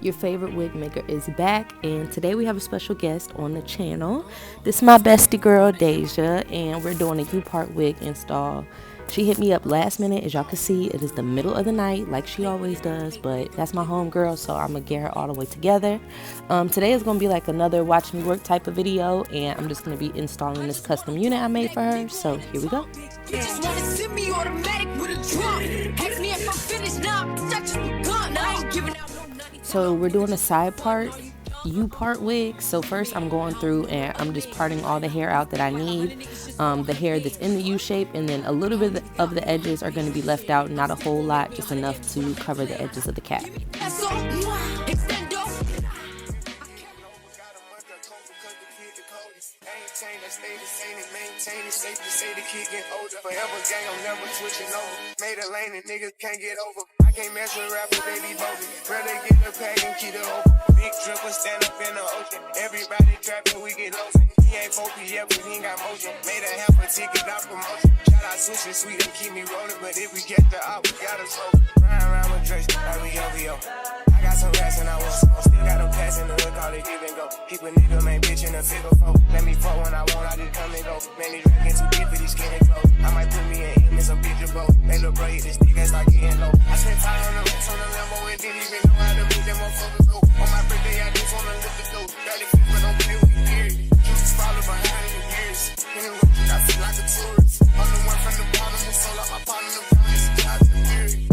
Your favorite wig maker is back, and today we have a special guest on the channel. This is my bestie girl Deja, and we're doing a U-part wig install. She hit me up last minute. As y'all can see, it is the middle of the night like she always does, but that's my home girl, so I'm gonna get her all the way together. Today is gonna be like another watch me work type of video, and I'm just gonna be installing this custom unit I made for her. So here we go. So we're doing a side part U-part wig. So first I'm going through and I'm just parting all the hair out that I need, the hair that's in the U shape, and then a little bit of the edges are going to be left out, not a whole lot, just enough to cover the edges of the cap. Made a lane and niggas can't get over. I can't mess with rappers, they be bogus. Brother get the pack and keep it open. Big dripper stand up in the ocean. Everybody trapping, we get lost. He ain't focused yet, but he ain't got motion. Made a half a ticket out promotion. Shout out Switch and Sweet and keep me rolling. But if we get the out, we gotta slow. Ride around with Drake, like we OVO. I got some rats and I want some. Still got them pass in the hood, call it give and go. Keep a nigga, man, bitch in a figure four. Let me fuck when I want, I just come and go. Man, these rapping too deep for these skinny clothes. I might put me in some picture boat. They look bro, hit this nigga, it's like getting low. I spent time on the rest on the Lambo and didn't even know how to move them motherfuckers go. On my birthday, I just wanna lift the dough. Barely fit, but don't play with me, period. Cute follow behind in the years. In the road, I feel like a tourist. I'm the one from the bottom who sold out my partner, the promise, God, the period.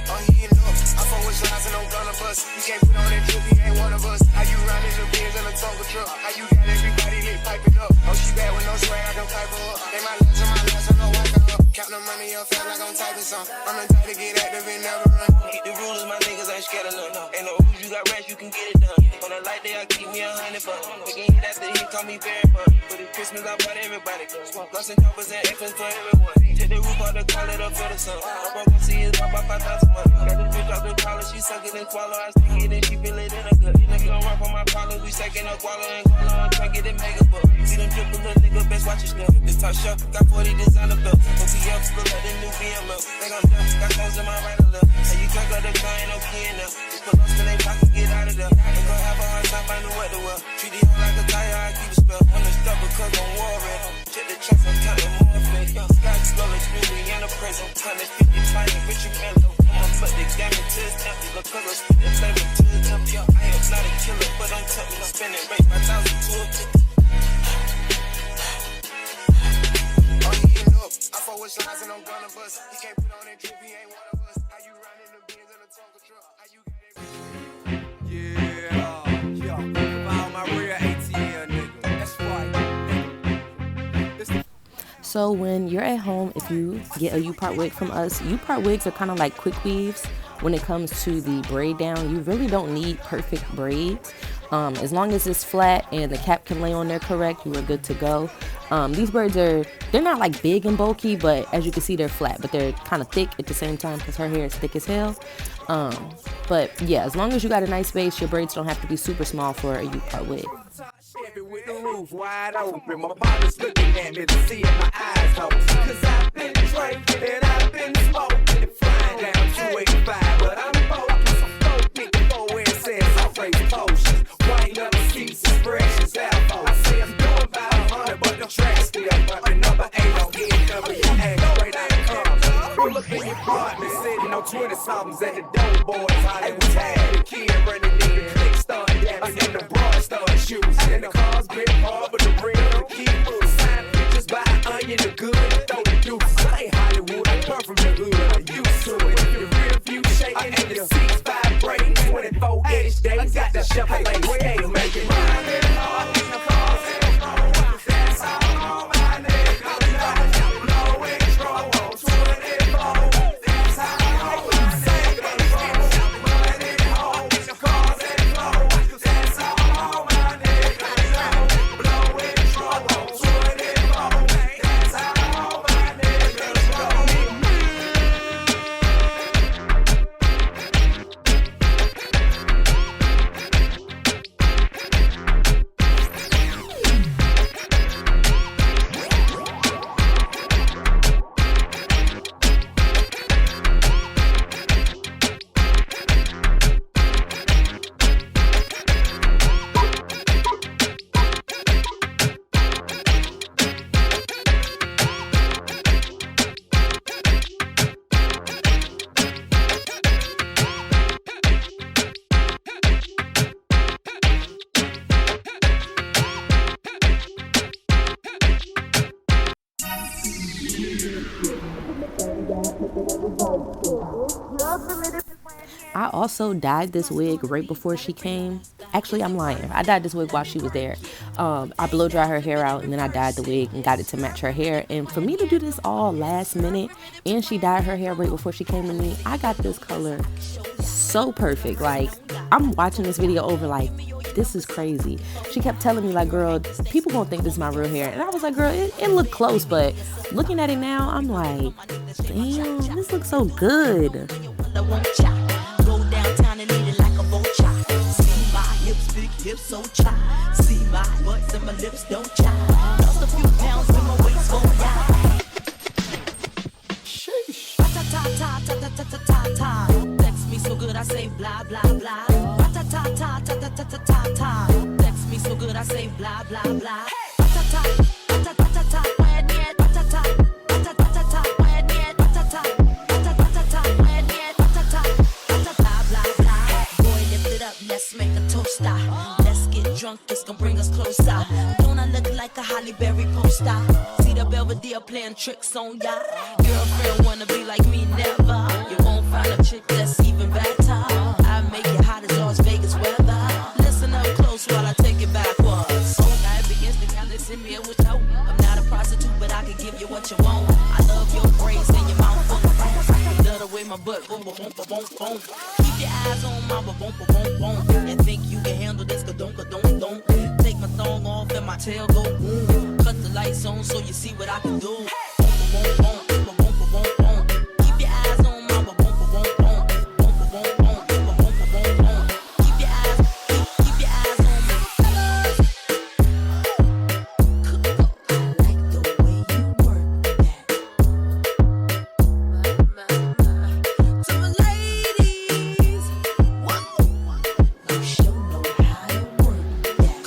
Oh, he ain't up. I fuck with slides and I'm gonna bust. You can't put on that drip, he ain't one of us. How you riding the Benz in a Tonka truck? How you got everybody lit piping up? Oh, she bad with no swag, I can pipe her up. They my last and my last, I know walking up. Count the money up fast like I'm typing some. I'm the type to get active and never run. Hit the rulers, my niggas ain't scared of none. Ain't no rules, you got rest, you can get it done. On a light day, I keep me 100 bucks. We can hit after he call me very fun. But it's Christmas, I bought everybody guns. Guns and choppers and infants for everyone. Take the roof out the call it up for the sun. I'm gonna see it drop by 5,000 money. Got this bitch off the collar, she suck it and swallow. I stick it and she feel it in her gut. Nigga don't run for my collars, we stacking up guala and guala. I'm trying to get it mega buck. See them triple little nigga, best watch your step. This top shelf, got 40 designer belts. OTF, look like the new BML. They gon' jump, got clothes in my right or left. Hey, you drunk up the car, ain't no key in there. Just put us in they pocket, get out of there. They gon' have a hard time finding what to wear. Treat it like a tire, I keep it spell. On the stuff because I'm worried. Check the tracks, I'm counting more fake. Sky scrolling, screaming in the present. 150 trying, bitch, you mellow. I'ma put the game into his empty. Look, cause I'm spitting flavor to his empty. I am not a killer, but I'm tempting. I'm spending rate 5,000 to a 50. Oh, he ain't up. I fuck with slides and I'm gonna bust. He can't put on that drip, he ain't one of us. How you riding the Benz in a Tonka truck? How you got it? Yeah. All my real ATL nigga. That's right. So when you're at home, if you get a U-part wig from us, U-part wigs are kind of like quick weaves when it comes to the braid down. You really don't need perfect braids. As long as it's flat and the cap can lay on there correct, you are good to go. These braids they're not like big and bulky, but as you can see, they're flat, but they're kind of thick at the same time because her hair is thick as hell. But yeah, as long as you got a nice base, your braids don't have to be super small for a U-part wig. With the roof wide open, my partner's looking at me to see if my eyes open. Cause I've been drinking and I've been smoking and flying down 285, but I'm focused. I'm focused before it says I raise potions. White up seats, expressions, elbow. I say I'm doing about 100, but the track still bumping. Number 8 on NWA, right out of Compton. Pull up in your apartment, sitting on 20 somethings at the dope boys. How they was had the kid running in, the click started dancing, and the broad started shooting. And the cars get hard, but the real the key was sign. Just buy an onion, the good, and throw the deuces. I ain't Hollywood, I come from the hood, I'm used to it. If your real view shaking and the seats vibrating, 24 edge days, got the Chevrolet scale making mine. That's all my niggas know. Low intro on 24. That's how my niggas roll. Running home, the cars and clothes. That's all my niggas know. Low intro on 24. That's how my niggas roll. I also dyed this wig right before she came. Actually, I'm lying. I dyed this wig while she was there. I blow dry her hair out and then I dyed the wig and got it to match her hair. And for me to do this all last minute and she dyed her hair right before she came to me, I got this color so perfect. Like, I'm watching this video over like, this is crazy. She kept telling me like, girl, people won't think this is my real hair. And I was like, girl, it looked close, but looking at it now, I'm like, damn, this looks so good. Go downtown and eat it like a vulture. See my hips, big hips, so chai. See my butts and my lips don't chai. Lost a few pounds in my waist, go yeah. Sheesh. Ta-ta-ta-ta-ta-ta-ta-ta-ta. Text me so good I say blah blah blah. Ta-ta-ta-ta-ta-ta-ta-ta-ta. Text me so good I say blah blah blah. Ta-ta-ta-ta-ta-ta-ta. Let's make a toast. Let's get drunk, it's gonna bring us closer. Don't I look like a Halle Berry poster? See the Belvedere playing tricks on ya. Girlfriend wanna be like me, never. You won't find a chick that's even better. I make it hot as Las Vegas weather. Listen up close while I take it backwards. I be Instagram, they send me a wish out. I'm not a prostitute, but I can give you what you want. I love your braids and your mouth full of phones. Love the way my butt boom, boom, boom, boom, boom. Keep your eyes on my boom, boom, boom, boom. And think you can handle this, ka-dunk, ka-dunk. Take my thong off and my tail go boom. Cut the lights on so you see what I can do. Boom, boom, boom, boom, boom, boom, boom. Keep your eyes on my boom, boom, boom, boom. Boom, boom, boom, boom, boom, boom, boom, boom. Keep your eyes on me. I like the way you work that. To my ladies, whoa. You sure know how to work that.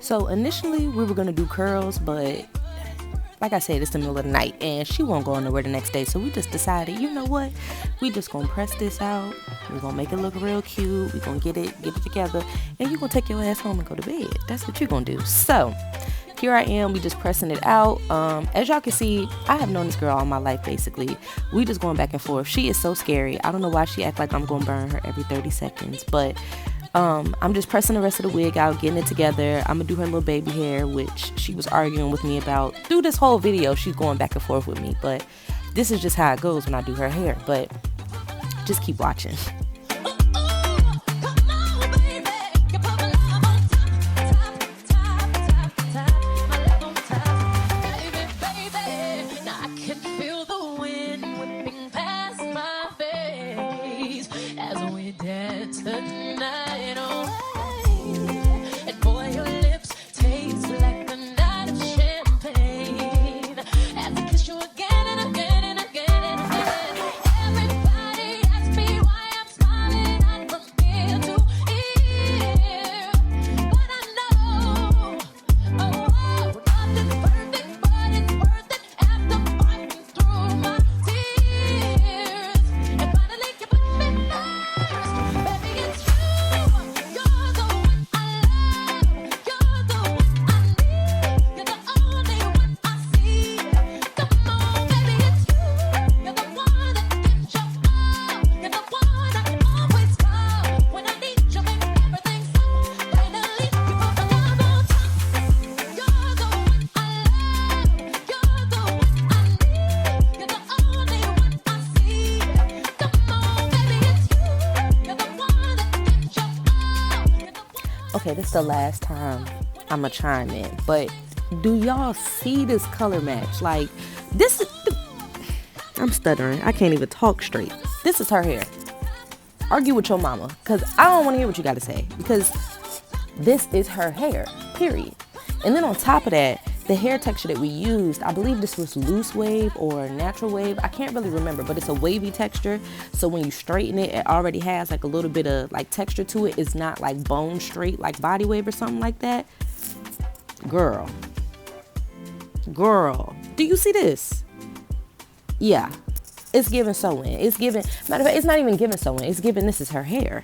So initially we were gonna do curls, but like I said, it's the middle of the night and she won't go nowhere the next day. So we just decided, you know what? We just gonna press this out. We're gonna make it look real cute. We're gonna get it together. And you're gonna take your ass home and go to bed. That's what you're gonna do. So here I am, we just pressing it out. As y'all can see, I have known this girl all my life basically. We just going back and forth. She is so scary. I don't know why she act like I'm gonna burn her every 30 seconds, but I'm just pressing the rest of the wig out, getting it together. I'm gonna do her little baby hair, which she was arguing with me about through this whole video. She's going back and forth with me, but this is just how it goes when I do her hair. But just keep watching. Okay, this is the last time I'ma chime in, but do y'all see this color match? Like, this is I'm stuttering. I can't even talk straight. This is her hair. Argue with your mama, because I don't want to hear what you got to say, because this is her hair, period. And then on top of that, the hair texture that we used, I believe this was loose wave or natural wave. I can't really remember, but it's a wavy texture. So when you straighten it, it already has like a little bit of like texture to it. It's not like bone straight like body wave or something like that. Girl, do you see this? Yeah, it's giving sew-in. It's giving, matter of fact, it's not even giving sew-in. It's giving this is her hair.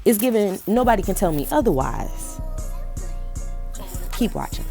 It's giving nobody can tell me otherwise. Keep watching.